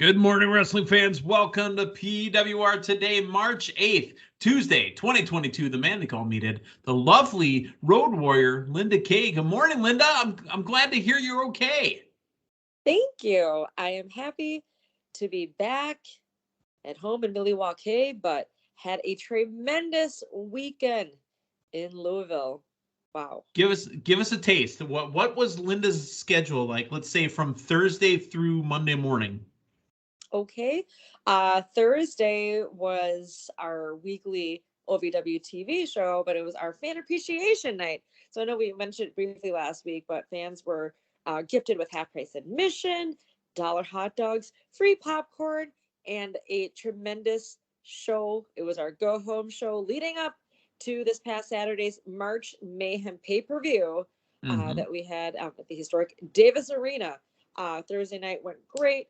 Good morning, wrestling fans. Welcome to PWR today, March 8th, Tuesday, 2022. The man they call Meathead, the lovely Road Warrior, Linda Kay. Good morning, Linda. I'm glad to hear you're okay. Thank you. I am happy to be back at home in Milwaukee, but had a tremendous weekend in Louisville. Wow. Give us a taste. What was Linda's schedule like? Let's say from Thursday through Monday morning. Okay. Thursday was our weekly OVW TV show, but it was our fan appreciation night. So I know we mentioned it briefly last week, but fans were gifted with half price admission, dollar hot dogs, free popcorn, and a tremendous show. It was our go home show leading up to this past Saturday's March Mayhem pay-per-view that we had at the historic Davis Arena. Thursday night went great.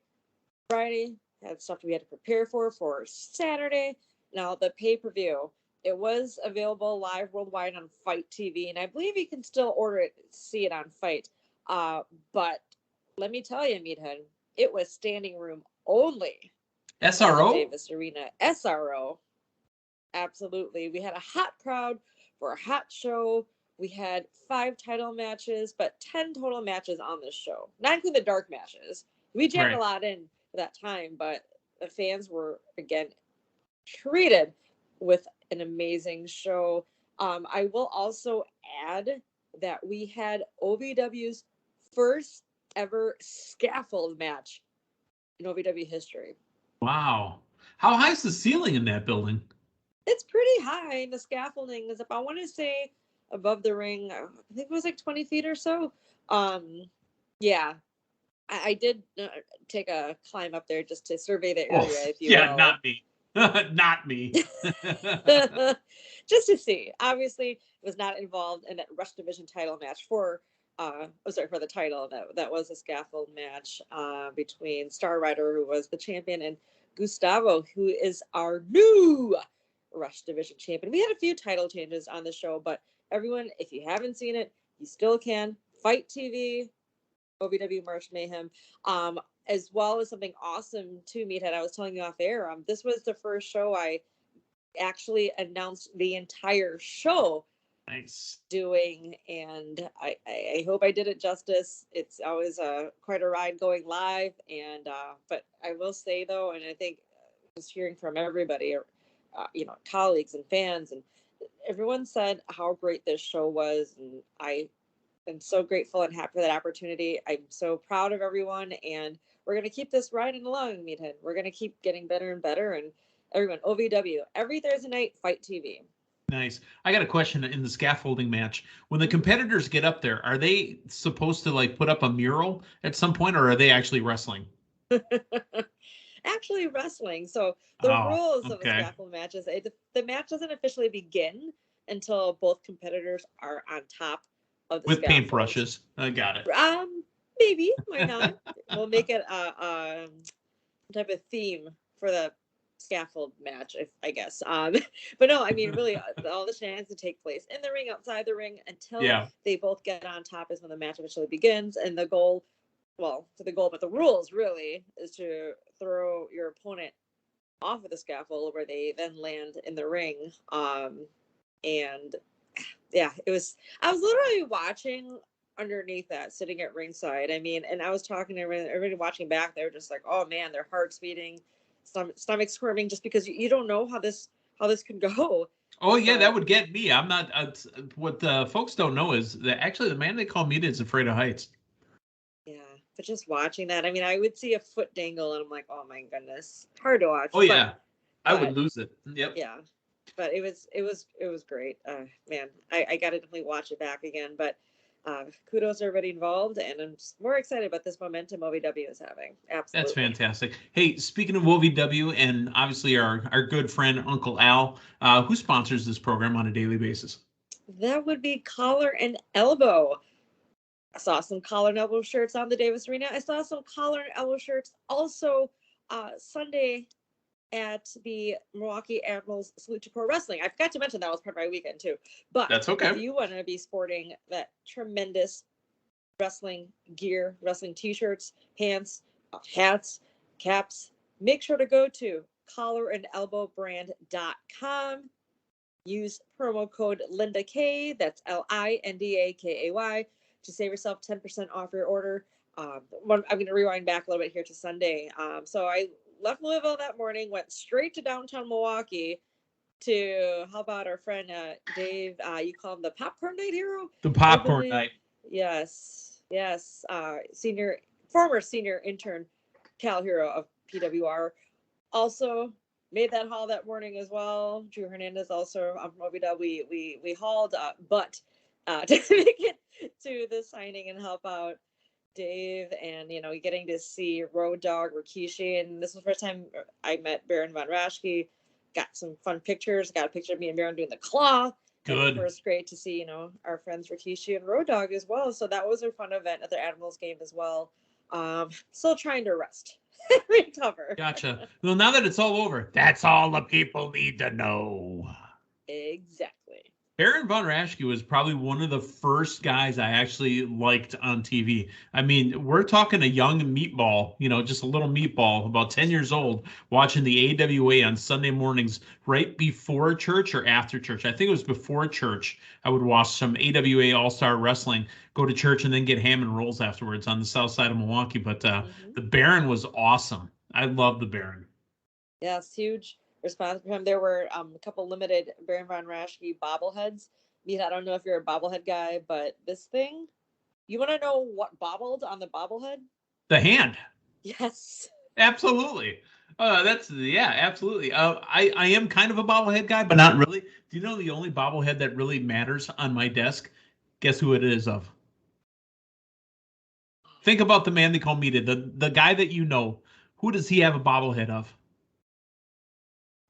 Friday had stuff we had to prepare for Saturday. Now the pay-per-view, it was available live worldwide on Fight TV, and I believe you can still order it, see it on Fight. But let me tell you, Meathead, it was standing room only. SRO? Davis Arena. SRO. Absolutely. We had a hot crowd for a hot show. We had 5 title matches, but 10 total matches on this show, not including the dark matches. We jammed a lot in for that time, but the fans were, again, treated with an amazing show. I will also add that we had OVW's first ever scaffold match in OVW history. Wow. How high is the ceiling in that building? It's pretty high. The scaffolding is up, I want to say, above the ring. I think it was like 20 feet or so. Yeah. I did take a climb up there just to survey the area, if you will. Not me. Not me. Just to see. Obviously, it was not involved in that Rush Division title match for the title. That was a scaffold match between Star Rider, who was the champion, and Gustavo, who is our new Rush Division champion. We had a few title changes on the show, but everyone, if you haven't seen it, you still can. Fight TV, OVW March Mayhem, as well as something awesome to Meathead. I was telling you off air. This was the first show I actually announced the entire show. Nice. Doing, and I hope I did it justice. It's always quite a ride going live, and but I will say though, and I think just hearing from everybody, colleagues and fans, and everyone said how great this show was, and I'm so grateful and happy for that opportunity. I'm so proud of everyone, and we're going to keep this riding along, Meathead. We're going to keep getting better and better, and everyone, OVW, every Thursday night, Fight TV. Nice. I got a question in the scaffolding match. When the competitors get up there, are they supposed to put up a mural at some point, or are they actually wrestling? Actually wrestling. So the rules of the scaffold matches, the match doesn't officially begin until both competitors are on top of the with paintbrushes. I got it. Maybe, why not? We'll make it a type of theme for the scaffold match, I guess. But no, I mean, really, all the shenanigans take place in the ring, outside the ring, until they both get on top is when the match officially begins. And the goal, but the rules really is to throw your opponent off of the scaffold where they then land in the ring. And yeah, I was literally watching underneath that, sitting at ringside. I mean, and I was talking to everybody watching back. They were just like, oh man, their heart's beating, stomach squirming, just because you don't know how this could go. Oh yeah, that would get me. I'm not. What the folks don't know is that actually the man they call Meathead is afraid of heights. Yeah, but just watching that, I mean, I would see a foot dangle, and I'm like, oh my goodness, hard to watch. Oh yeah, I would lose it. Yep. Yeah. But it was great. Man, I got to definitely watch it back again. But kudos to everybody involved, and I'm more excited about this momentum OVW is having. Absolutely. That's fantastic. Hey, speaking of OVW, and obviously our good friend Uncle Al, who sponsors this program on a daily basis? That would be Collar and Elbow. I saw some collar and elbow shirts on the Davis Arena. I saw some collar and elbow shirts also Sunday at the Milwaukee Admirals Salute to Pro Wrestling. I forgot to mention that was part of my weekend too. But that's okay. If you want to be sporting that tremendous wrestling gear, wrestling t-shirts, pants, hats, caps, make sure to go to collarandelbowbrand.com. Use promo code Linda K, that's LINDAKAY, to save yourself 10% off your order. I'm going to rewind back a little bit here to Sunday. So I left Louisville that morning, went straight to downtown Milwaukee to help out our friend Dave. You call him the Popcorn Night Hero? The Popcorn Night. Yes. Former senior intern Cal Hero of PWR. Also made that haul that morning as well. Drew Hernandez also from OVW. We hauled, but to make it to the signing and help out Dave, and getting to see Road Dogg Rikishi, and this was the first time I met Baron Von Raschke. Got some fun pictures. Got a picture of me and Baron doing the claw. Good. And of course, great to see our friends Rikishi and Road Dogg as well. So that was a fun event at the Admirals game as well. Still trying to rest. Recover. Gotcha. Well, now that it's all over, that's all the people need to know. Exactly. Baron Von Raschke was probably one of the first guys I actually liked on TV. I mean, we're talking a young meatball, just a little meatball, about 10 years old, watching the AWA on Sunday mornings right before church or after church. I think it was before church. I would watch some AWA All-Star Wrestling, go to church, and then get ham and rolls afterwards on the south side of Milwaukee. But the Baron was awesome. I love the Baron. Yes, huge response from him. There were a couple limited Baron Von Raschke bobbleheads. I don't know if you're a bobblehead guy, but this thing, you want to know what bobbled on the bobblehead? The hand. Yes. Absolutely. Absolutely. I am kind of a bobblehead guy, but not really. Do you know the only bobblehead that really matters on my desk? Guess who it is of? Think about the man they call Meathead, the guy that you know. Who does he have a bobblehead of?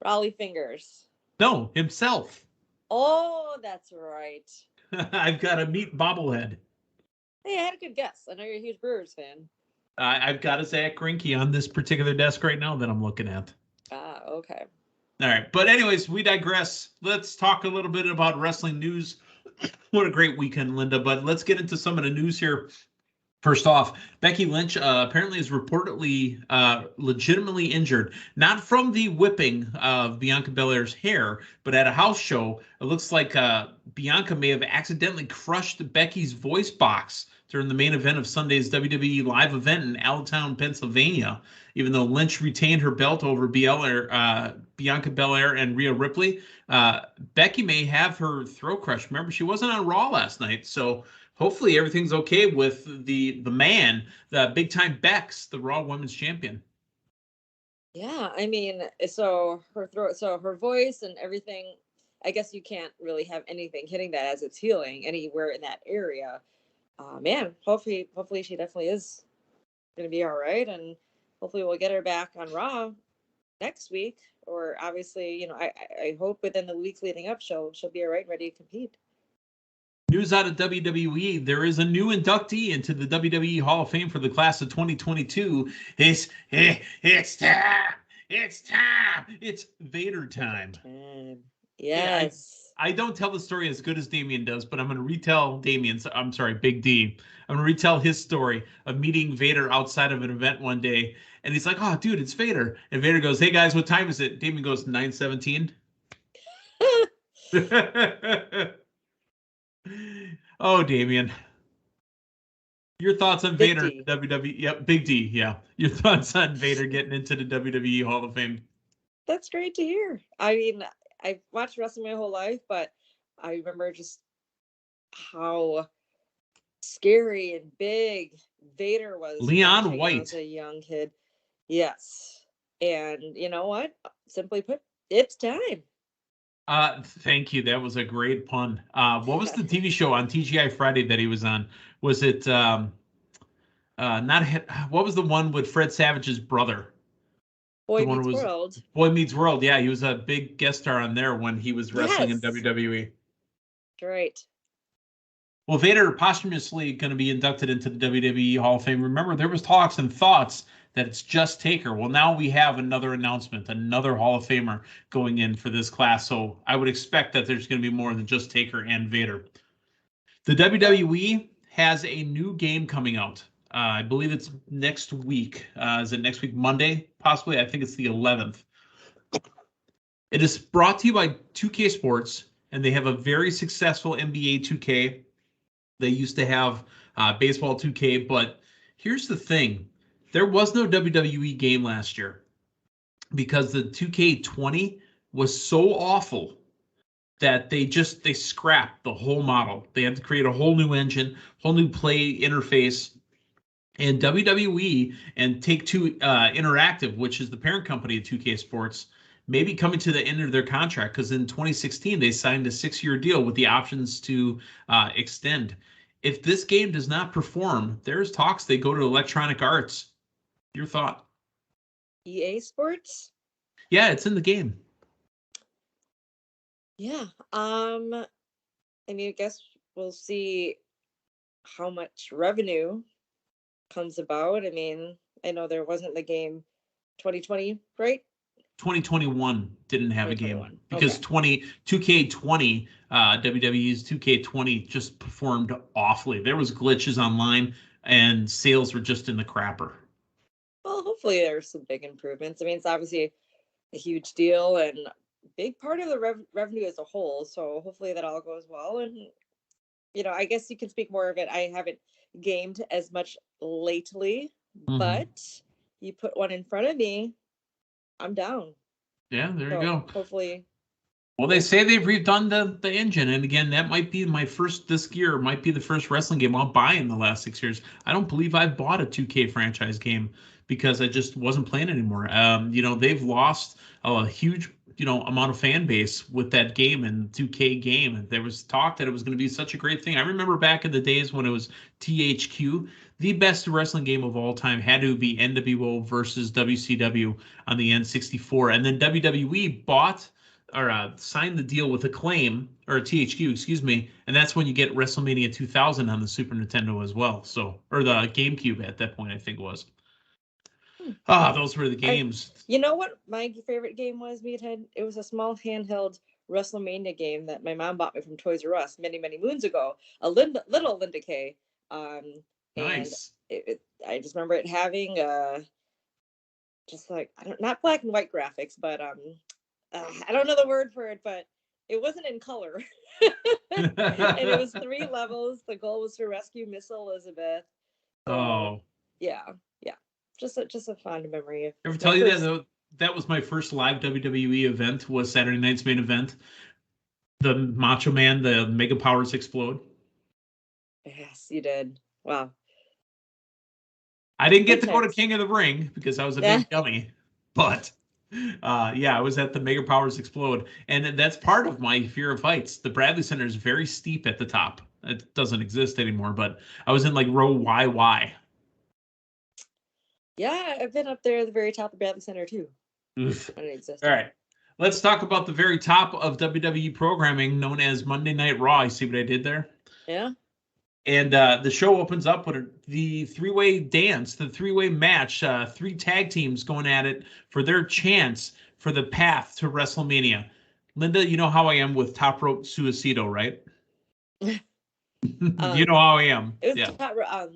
Raleigh Fingers. No, himself. Oh, that's right. I've got a meat bobblehead. Hey, I had a good guess. I know you're a huge Brewers fan. I've got a Zach Greinke on this particular desk right now that I'm looking at. Okay. All right. But anyways, we digress. Let's talk a little bit about wrestling news. What a great weekend, Linda. But let's get into some of the news here. First off, Becky Lynch apparently is reportedly legitimately injured, not from the whipping of Bianca Belair's hair, but at a house show. It looks like Bianca may have accidentally crushed Becky's voice box during the main event of Sunday's WWE live event in Allentown, Pennsylvania. Even though Lynch retained her belt over Bianca Belair and Rhea Ripley, Becky may have her throat crushed. Remember, she wasn't on Raw last night, so hopefully everything's okay with the man, the big time Bex, the Raw Women's Champion. Yeah, I mean, so her throat, so her voice and everything. I guess you can't really have anything hitting that as it's healing anywhere in that area. Man, hopefully she definitely is going to be all right, and hopefully we'll get her back on Raw next week. Or obviously, I hope within the weeks leading up, she'll be all right and ready to compete. News out of WWE, there is a new inductee into the WWE Hall of Fame for the class of 2022. It's time. It's time. It's Vader time. Yes. I don't tell the story as good as Damien does, but I'm going to retell Big D. I'm going to retell his story of meeting Vader outside of an event one day. And he's like, "Oh, dude, it's Vader." And Vader goes, "Hey, guys, what time is it?" Damien goes, 9:17. Oh, Damien. Your thoughts on Big Vader D. WWE? Yep, Big D, yeah. Your thoughts on Vader getting into the WWE Hall of Fame? That's great to hear. I mean, I've watched wrestling my whole life, but I remember just how scary and big Vader was. Leon White. As a young kid. Yes. And you know what? Simply put, it's time. Thank you. That was a great pun. What was the TV show on TGI Friday that he was on? Was it what was the one with Fred Savage's brother? Boy Meets World. Boy Meets World. Yeah, he was a big guest star on there when he was wrestling in WWE. Right. Well, Vader posthumously going to be inducted into the WWE Hall of Fame. Remember, there was talks and thoughts that it's just Taker. Well, now we have another announcement, another Hall of Famer going in for this class. So I would expect that there's going to be more than just Taker and Vader. The WWE has a new game coming out. I believe it's next week. Is it next week, Monday? Possibly. I think it's the 11th. It is brought to you by 2K Sports, and they have a very successful NBA 2K. They used to have baseball 2K, but here's the thing. There was no WWE game last year because the 2K20 was so awful that they scrapped the whole model. They had to create a whole new engine, whole new play interface. And WWE and Take-Two Interactive, which is the parent company of 2K Sports, may be coming to the end of their contract because in 2016 they signed a 6-year deal with the options to extend. If this game does not perform, there's talks they go to Electronic Arts. Your thought? EA Sports? Yeah, it's in the game. Yeah. I mean, I guess we'll see how much revenue comes about. I mean, I know there wasn't the game 2020, right? 2021 didn't have a game because okay. 2K20, WWE's 2K20 just performed awfully. There was glitches online and sales were just in the crapper. Well, hopefully there's some big improvements. I mean, it's obviously a huge deal and big part of the revenue as a whole. So hopefully that all goes well. And, you know, I guess you can speak more of it. I haven't gamed as much lately, but you put one in front of me, I'm down. Yeah, there you go. Hopefully. Well, they say they've redone the engine, and again, that might be this year might be the first wrestling game I'll buy in the last 6 years. I don't believe I've bought a 2K franchise game because I just wasn't playing anymore. They've lost a huge amount of fan base with that game and 2K game. And there was talk that it was going to be such a great thing. I remember back in the days when it was THQ, the best wrestling game of all time had to be NWO versus WCW on the N64, and then WWE bought or signed the deal with Acclaim or THQ, excuse me, and that's when you get WrestleMania 2000 on the Super Nintendo as well. So, or the GameCube at that point, I think it was. Those were the games. You know what my favorite game was, Meathead? It was a small handheld WrestleMania game that my mom bought me from Toys R Us many, many moons ago. A little Linda Kay. Nice. And I just remember it having just like not black and white graphics, but I don't know the word for it, but it wasn't in color. And it was 3 levels. The goal was to rescue Miss Elizabeth. So, yeah. Just a fond memory. Ever tell you that that was my first live WWE event was Saturday night's main event. The Macho Man, the Mega Powers Explode. Yes, you did. Wow. I didn't get to go to King of the Ring because I was a big dummy, but I was at the Mega Powers Explode, and that's part of my fear of heights. The Bradley Center is very steep at the top. It doesn't exist anymore, but I was in like row YY. Yeah, I've been up there at the very top of Bradley Center too. Oof. All right. Let's talk about the very top of WWE programming known as Monday Night Raw. You see what I did there? Yeah. And the show opens up with the 3-way dance, the 3-way match, 3 tag teams going at it for their chance for the path to WrestleMania. Linda, you know how I am with Top Rope Suicido, right? You know how I am. It was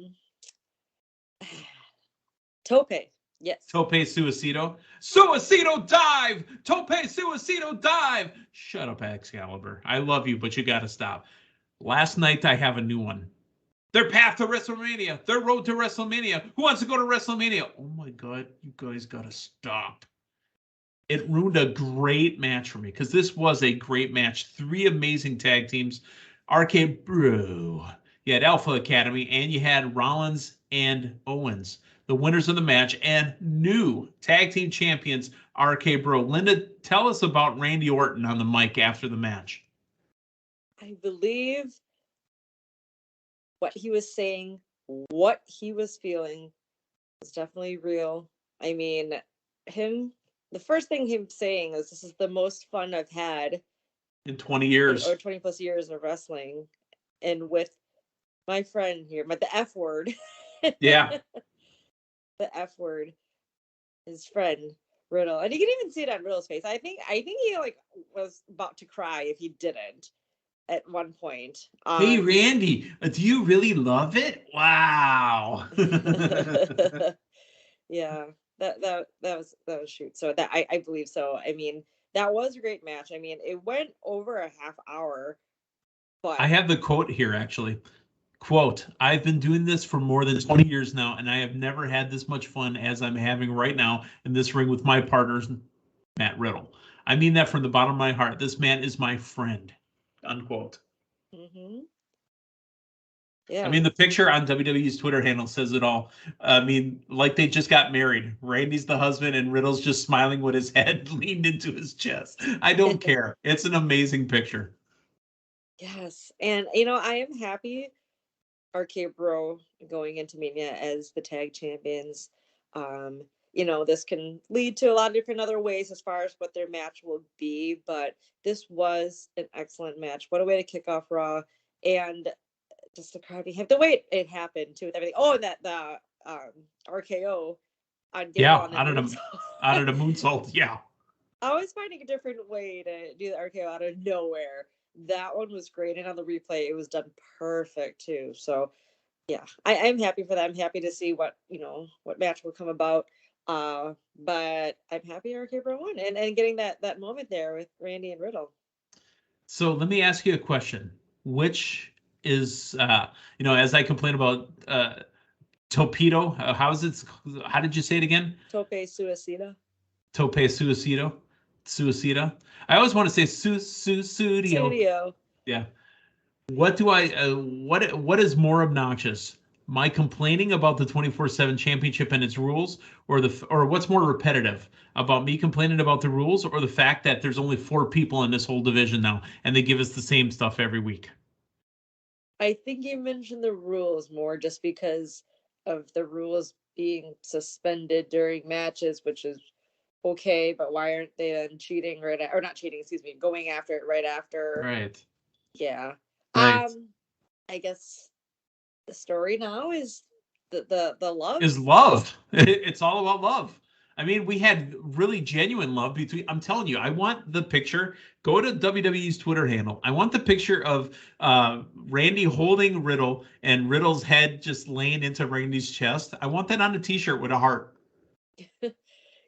Tope. Yes. Tope Suicido. Suicido dive! Tope Suicido dive! Shut up, Excalibur. I love you, but you got to stop. Last night, I have a new one. Their path to WrestleMania. Their road to WrestleMania. Who wants to go to WrestleMania? Oh my God, you guys got to stop. It ruined a great match for me because this was a great match. 3 amazing tag teams. RK Bro. You had Alpha Academy and you had Rollins and Owens, the winners of the match, and new tag team champions, RK Bro. Linda, tell us about Randy Orton on the mic after the match. I believe what he was saying, what he was feeling was definitely real. I mean, the first thing him saying is, this is the most fun I've had in 20 years or 20 plus years of wrestling. And with my friend here, the F word. Yeah. The F word, his friend Riddle. And you can even see it on Riddle's face. I think he was about to cry if he didn't. at one point. Hey, Randy, do you really love it? Wow. Yeah, that was shoot. So that I believe so. I mean, that was a great match. I mean, it went over a half hour, but I have the quote here, actually. Quote, I've been doing this for more than 20 years now, and I have never had this much fun as I'm having right now in this ring with my partners, Matt Riddle. I mean that from the bottom of my heart. This man is my friend. Unquote. Yeah. I mean, the picture on WWE's Twitter handle says it all. I mean, like they just got married. Randy's the husband, and Riddle's just smiling with his head leaned into his chest. I don't care. It's an amazing picture. Yes, and I am happy RK Bro going into Mania as the tag champions. This can lead to a lot of different other ways as far as what their match will be, but this was an excellent match. What a way to kick off Raw, and just the crowd being the way it happened too with everything. Oh, and that the RKO on Gable out of the moonsault. Yeah, I was finding a different way to do the RKO out of nowhere. That one was great, and on the replay, it was done perfect too. So, yeah, I'm happy for that. I'm happy to see what match will come about. But I'm happy RK Bro won and getting that moment there with Randy and Riddle. So let me ask you a question. Which is as I complain about Torpedo, how did you say it again? Tope Suicida. Tope Suicida. I always want to say Studio. Yeah. What is more obnoxious? My complaining about the 24/7 championship and its rules, or what's more repetitive, about me complaining about the rules, or the fact that there's only 4 people in this whole division now and they give us the same stuff every week? I think you mentioned the rules more just because of the rules being suspended during matches, which is okay, but why aren't they then cheating or not cheating, excuse me, going after it right after? Right. Yeah. Right. I guess the story now is the love. Is love. It's all about love. I mean, we had really genuine love between. I'm telling you, I want the picture. Go to WWE's Twitter handle. I want the picture of Randy holding Riddle and Riddle's head just laying into Randy's chest. I want that on a T-shirt with a heart.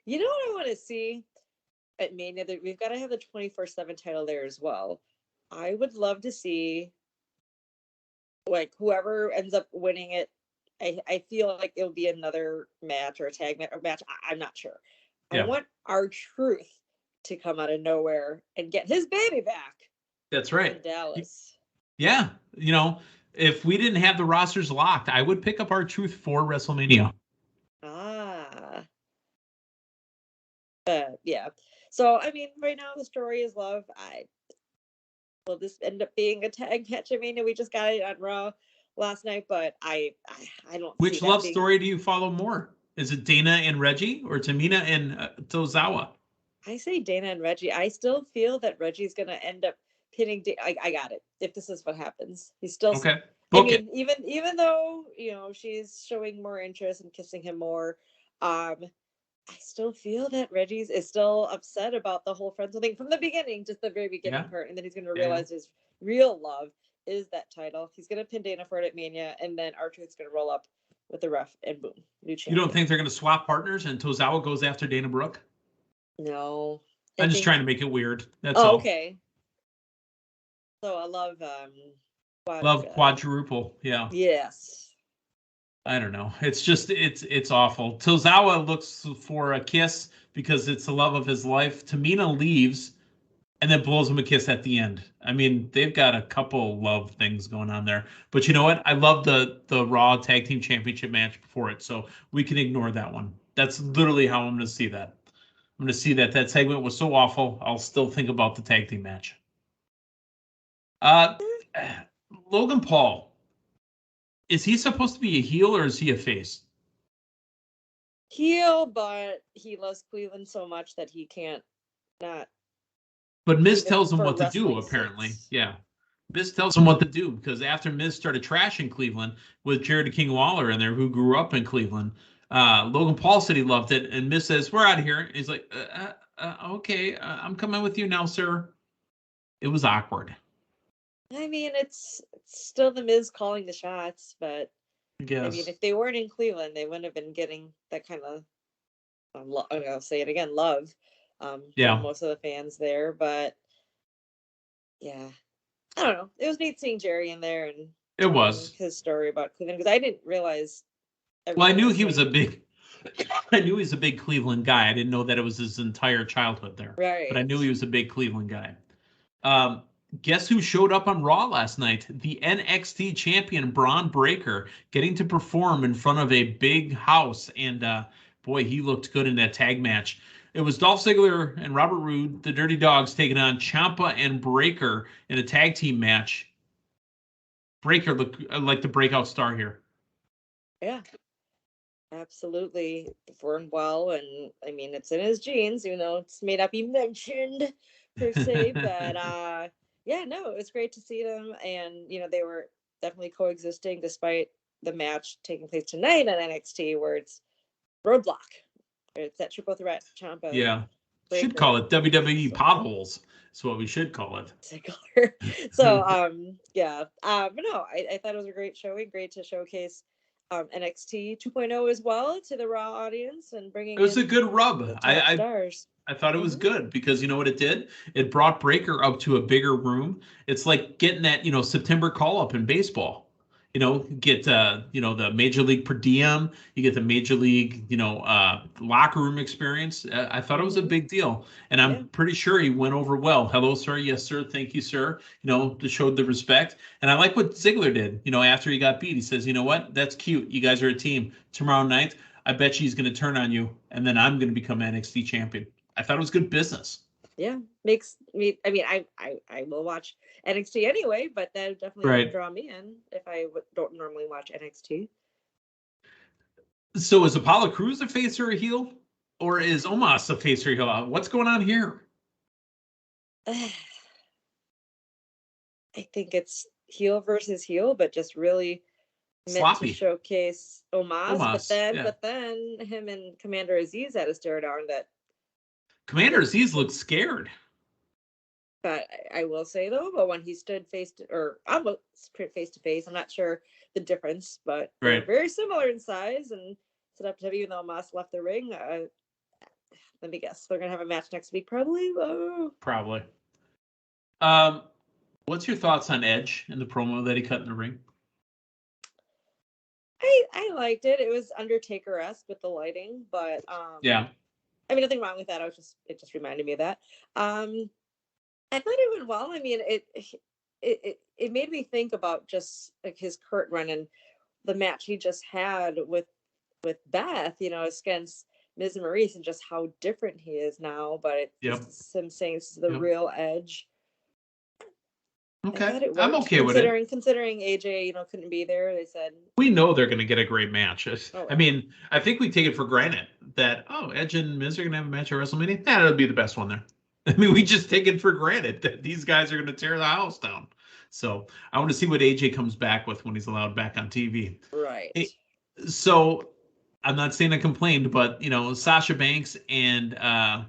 You know what I want to see at Mania? That we've got to have the 24/7 title there as well. I would love to see, like, whoever ends up winning it. I feel like it'll be another match or a tag match. I'm not sure. Yeah. I want R-Truth to come out of nowhere and get his baby back. That's right. In Dallas. Yeah. If we didn't have the rosters locked, I would pick up R-Truth for WrestleMania. Yeah. So, I mean, right now the story is love. Will this end up being a tag match? I mean, we just got it on Raw last night, but I don't. Which love story do you follow more? Is it Dana and Reggie or Tamina and Tozawa? I say Dana and Reggie. I still feel that Reggie's going to end up pinning. I got it. If this is what happens, he's still okay. Book it. Even though she's showing more interest and kissing him more, I still feel that Reggie's is still upset about the whole friends thing from the beginning, just the very beginning part, and then he's going to realize his real love is that title. He's going to pin Dana for it at Mania, and then R-Truth's going to roll up with the ref, and boom, new champion. You don't think they're going to swap partners and Tozawa goes after Dana Brooke? No. I'm just trying to make it weird. That's all. Okay. So I love quadruple. Yeah. Yes. I don't know. It's just it's awful. Tozawa looks for a kiss because it's the love of his life. Tamina leaves and then blows him a kiss at the end. I mean, they've got a couple love things going on there. But you know what? I love the Raw Tag Team Championship match before it, so we can ignore that one. That's literally how I'm going to see that. I'm going to see that segment was so awful, I'll still think about the tag team match. Logan Paul. Is he supposed to be a heel or is he a face? Heel, but he loves Cleveland so much that he can't not. But Miz tells him what to do, apparently. Yeah. Miz tells him what to do because after Miz started trashing Cleveland with Jared King Lawler in there, who grew up in Cleveland, Logan Paul said he loved it. And Miz says, "We're out of here." And he's like, okay, I'm coming with you now, sir. It was awkward. I mean, it's still the Miz calling the shots, but I guess. I mean, if they weren't in Cleveland, they wouldn't have been getting that kind of, I'll say it again, love Yeah. from most of the fans there. But yeah, I don't know. It was neat seeing Jerry in there and It was. his story about Cleveland, because I didn't realize. Well, I everything knew was he was saying. a big. I knew he was a big Cleveland guy. I didn't know that it was his entire childhood there, but I Right. knew he was a big Cleveland guy. Um, Guess who showed up on Raw last night? The NXT champion Braunbreaker, getting to perform in front of a big house, and boy, he looked good in that tag match. It was Dolph Ziggler and Robert Roode, the Dirty Dogs, taking on Ciampa and Breaker in a tag team match. Breaker looked like the breakout star here. Yeah. Absolutely performed well, and I mean it's in his genes, even though it's may not be mentioned per se. But yeah, no, it was great to see them, and they were definitely coexisting despite the match taking place tonight on NXT, where it's Roadblock. It's that triple threat Ciampa. Yeah, Breaker. should call it WWE Potholes. That's what we should call it. So yeah, but no, I thought it was a great showing. Great to showcase NXT 2.0 as well to the Raw audience, and bringing It was in a good rub. the top stars. I thought it was good because you know what it did? It brought Breaker up to a bigger room. It's like getting that, September call up in baseball. Get the major league per diem, you get the major league, locker room experience. I thought it was a big deal. And I'm pretty sure he went over well. Hello, sir. Yes, sir. Thank you, sir. Showed the respect. And I like what Ziggler did, after he got beat. He says, you know what? That's cute. You guys are a team. Tomorrow night, I bet you he's going to turn on you, and then I'm going to become NXT champion. I thought it was good business. Yeah, makes me. I mean, I will watch NXT anyway, but that definitely would draw me in if I don't normally watch NXT. So is Apollo Crews a face or a heel, or is Omos a face or a heel? What's going on here? I think it's heel versus heel, but just really meant to showcase Omos. But then him and Commander Aziz had a stare down that. Commander Aziz looked scared. But I will say though, but when he stood face to face, I'm not sure the difference, but they're very similar in size and set up to have, even though Moss left the ring. Let me guess, they're gonna have a match next week, probably. Probably. What's your thoughts on Edge and the promo that he cut in the ring? I liked it. It was Undertaker-esque with the lighting, but yeah. I mean, nothing wrong with that. It just reminded me of that. I thought it went well. I mean, it made me think about just like his Kurt run and the match he just had with Beth, against Miz and Maurice, and just how different he is now. But it's him saying this is the real Edge. Okay, I'm okay with it. Considering AJ, couldn't be there, they said we know they're going to get a great match. I mean, I think we take it for granted that Edge and Miz are going to have a match at WrestleMania. That'll be the best one there. I mean, we just take it for granted that these guys are going to tear the house down. So I want to see what AJ comes back with when he's allowed back on TV. Right. So I'm not saying I complained, but Sasha Banks and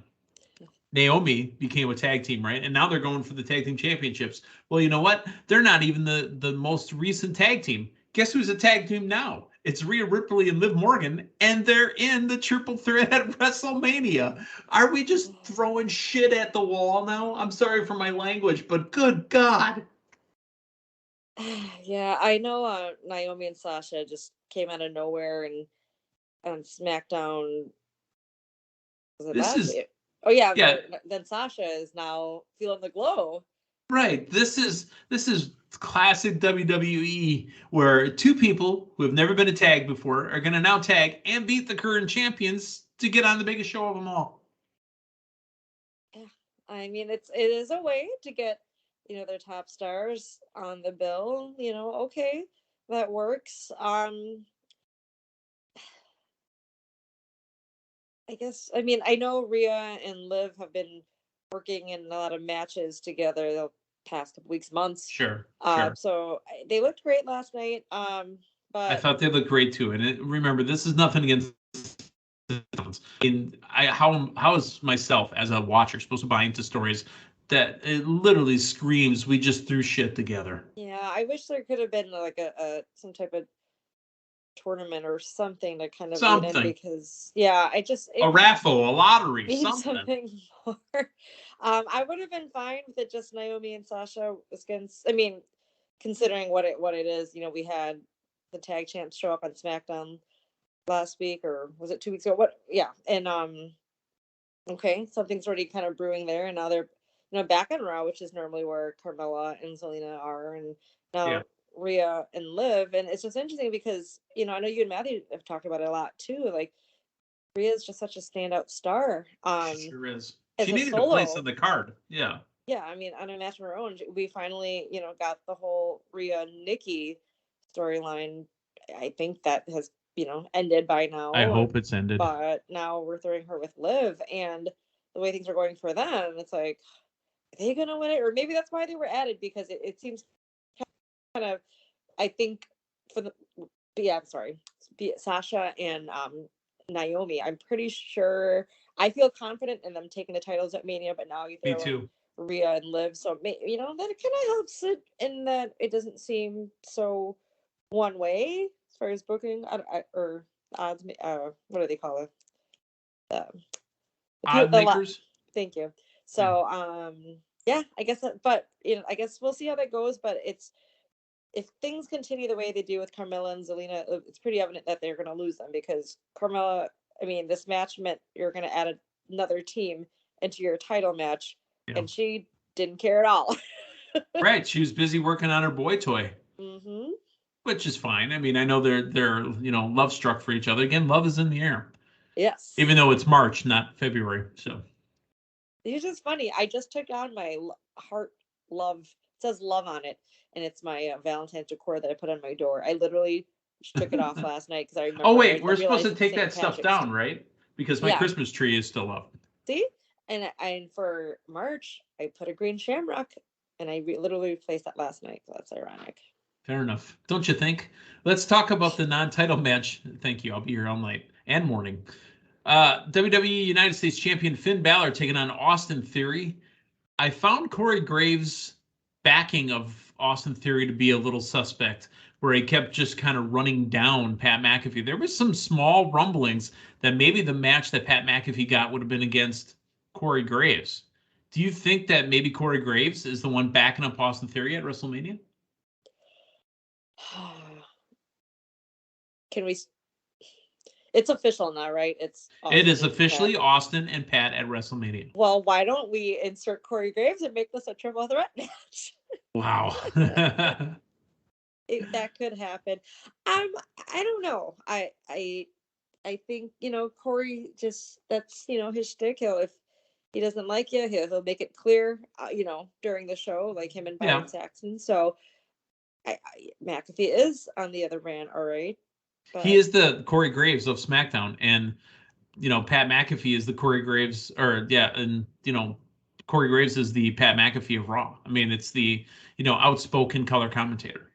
Naomi became a tag team, right? And now they're going for the tag team championships. Well, you know what? They're not even the most recent tag team. Guess who's a tag team now? It's Rhea Ripley and Liv Morgan, and they're in the triple threat at WrestleMania. Are we just throwing shit at the wall now? I'm sorry for my language, but good God. Yeah, I know Naomi and Sasha just came out of nowhere and on SmackDown. Oh yeah. Then Sasha is now feeling the glow. Right. This is classic WWE, where two people who have never been a tag before are going to now tag and beat the current champions to get on the biggest show of them all. Yeah, I mean it is a way to get their top stars on the bill. Okay, that works. I guess, I mean, I know Rhea and Liv have been working in a lot of matches together the past couple weeks, months. Sure. So they looked great last night. But I thought they looked great too. And remember, this is nothing against. How is myself as a watcher supposed to buy into stories that it literally screams, we just threw shit together. Yeah, I wish there could have been like a some type of tournament or something to kind of lead in, Something. because A raffle, a lottery, needs something. something more. I would have been fine with it just Naomi and Sasha against, I mean, considering what it is, we had the tag champs show up on SmackDown last week, or was it 2 weeks ago? And okay, something's already kind of brewing there, and now they're back on Raw, which is normally where Carmella and Zelina are, and now Rhea and Liv. And it's just interesting because I know you and Matthew have talked about it a lot too. Like, Rhea is just such a standout star. She sure is. As She a needed solo, a place on the card. Yeah. Yeah, I mean, on a match of her own, we finally, got the whole Rhea Nikki storyline. I think that has, ended by now. I hope it's ended. But now we're throwing her with Liv, and the way things are going for them, it's like, are they gonna win it? Or maybe that's why they were added, because it seems kind of, I think, Sasha and Naomi. I'm pretty sure. I feel confident in them taking the titles at Mania, but now you throw Me too. Rhea and Liv, so that kind of helps it in that it doesn't seem so one way as far as booking or odds. What do they call it? Odd makers. Thank you. So I guess but I guess we'll see how that goes. But if things continue the way they do with Carmella and Zelina, it's pretty evident that they're going to lose them, because Carmella, I mean, this match meant you're going to add another team into your title match, and she didn't care at all. Right. She was busy working on her boy toy. Mm-hmm. Which is fine. I mean, I know they're love struck for each other. Again, love is in the air. Yes. Even though it's March, not February. So it's just funny. I just took on my heart love. It says love on it, and it's my Valentine's decor that I put on my door. I literally took it off last night because I remember. Oh wait, we're supposed to take that stuff down, right? Because my Christmas tree is still up. See, and for March, I put a green shamrock, and I literally replaced that last night. So that's ironic. Fair enough, don't you think? Let's talk about the non-title match. Thank you. I'll be here all night and morning. WWE United States Champion Finn Balor taking on Austin Theory. I found Corey Graves' backing of Austin Theory to be a little suspect, where he kept just kind of running down Pat McAfee. There was some small rumblings that maybe the match that Pat McAfee got would have been against Corey Graves. Do you think that maybe Corey Graves is the one backing up Austin Theory at WrestleMania? Can we? It's official now, right? It is officially Austin and Pat at WrestleMania. Well, why don't we insert Corey Graves and make this a triple threat match? Wow. That could happen. I don't know. I think Corey, just that's his shtick. If he doesn't like you, he'll make it clear. During the show, like him and Byron Saxton. So, McAfee is on the other brand, all right. But he is the Corey Graves of SmackDown, and Pat McAfee is the Corey Graves, and Corey Graves is the Pat McAfee of Raw. I mean, it's the outspoken color commentator.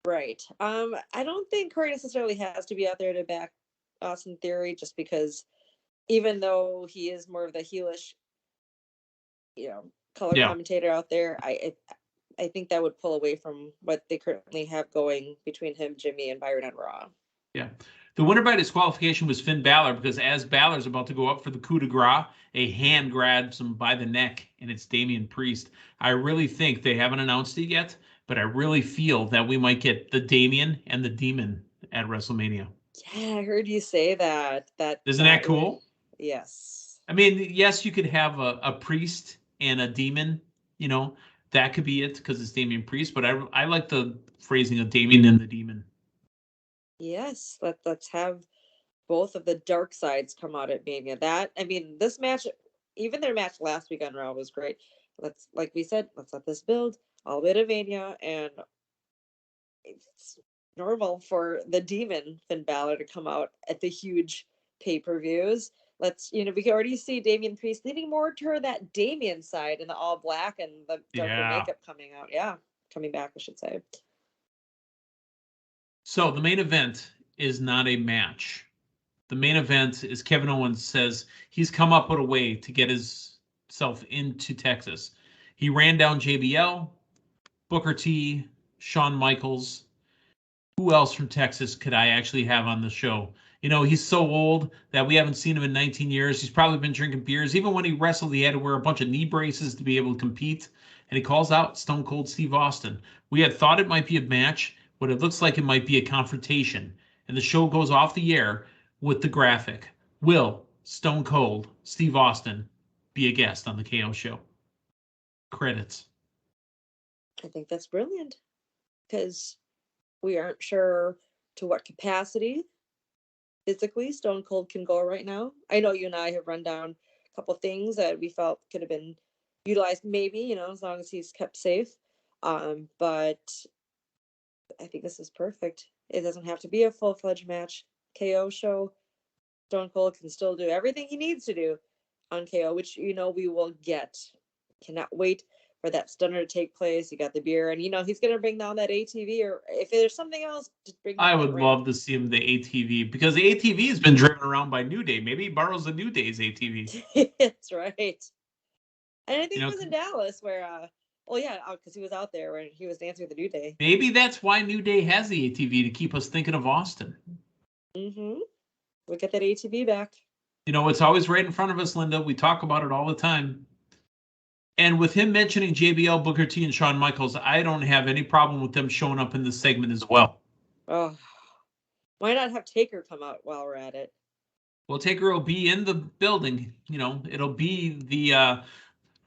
Right. I don't think Corey necessarily has to be out there to back Austin Theory, just because even though he is more of the heelish, color commentator out there, I think that would pull away from what they currently have going between him, Jimmy, and Byron on Raw. Yeah. The winner by disqualification was Finn Balor, because as Balor's about to go up for the coup de grace, a hand grabs him by the neck, and it's Damien Priest. I really think, they haven't announced it yet, but I really feel that we might get the Damien and the Demon at WrestleMania. Yeah, I heard you say that. Isn't that cool? Yes. I mean, yes, you could have a Priest and a Demon, that could be it because it's Damien Priest, but I like the phrasing of Damien and the Demon. Yes, let's have both of the dark sides come out at Mania. This match, even their match last week on Raw was great. Like we said, let's let this build all the way to Mania, and it's normal for the Demon Finn Balor to come out at the huge pay-per-views. We can already see Damien Priest leaning more toward that Damien side in the all black and the darker makeup coming back, I should say. So the main event is not a match. The main event is Kevin Owens says he's come up with a way to get his himself into Texas. He ran down JBL, Booker T, Shawn Michaels. Who else from Texas could I actually have on the show? You know, he's so old that we haven't seen him in 19 years. He's probably been drinking beers. Even when he wrestled, he had to wear a bunch of knee braces to be able to compete. And he calls out Stone Cold Steve Austin. We had thought it might be a match, but it looks like it might be a confrontation. And the show goes off the air with the graphic. Will Stone Cold Steve Austin be a guest on the KO show? Credits. I think that's brilliant because we aren't sure to what capacity physically Stone Cold can go right now. I know you and I have run down a couple things that we felt could have been utilized, maybe, you know, as long as he's kept safe. But I think this is perfect. It doesn't have to be a full-fledged match. KO show, Stone Cold can still do everything he needs to do on KO, which, you know, we will get. Cannot wait for that stunner to take place. You got the beer, and, you know, he's going to bring down that ATV, or if there's something else, just bring I would love to see him the ATV, because the ATV has been driven around by New Day. Maybe he borrows the New Day's ATV. That's right. And I think it was in Dallas where, because he was out there when he was dancing with the New Day. Maybe that's why New Day has the ATV, to keep us thinking of Austin. Mm-hmm. We'll get that ATV back. You know, it's always right in front of us, Linda. We talk about it all the time. And with him mentioning JBL, Booker T, and Shawn Michaels, I don't have any problem with them showing up in this segment as well. Oh, why not have Taker come out while we're at it? Well, Taker will be in the building. You know, it'll be the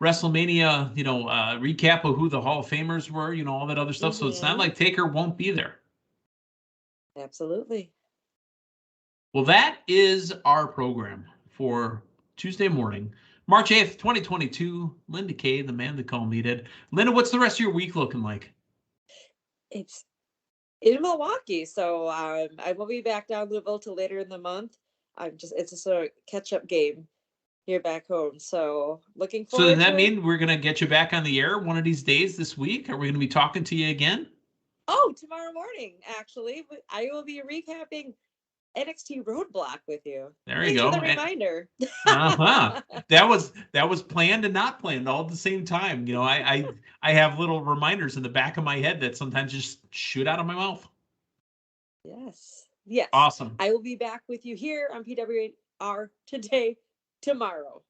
WrestleMania, recap of who the Hall of Famers were, you know, all that other stuff. Mm-hmm. So it's not like Taker won't be there. Absolutely. Well, that is our program for Tuesday morning, March 8th, 2022. Linda Kay, the man they call Meathead. Linda, what's the rest of your week looking like? It's in Milwaukee, so I will be back down Louisville till later in the month. It's a sort of catch-up game here back home, so looking forward. So does that mean we're gonna get you back on the air one of these days this week? Are we gonna be talking to you again? Oh, tomorrow morning, actually. I will be recapping NXT Roadblock with you. There you go. For the reminder. That was planned and not planned all at the same time. You know, I have little reminders in the back of my head that sometimes just shoot out of my mouth. Yes. Yes. Awesome. I will be back with you here on PWR tomorrow.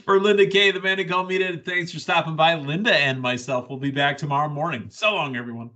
For Linda Kay, the man who called me today, thanks for stopping by. Linda and myself will be back tomorrow morning. So long, everyone.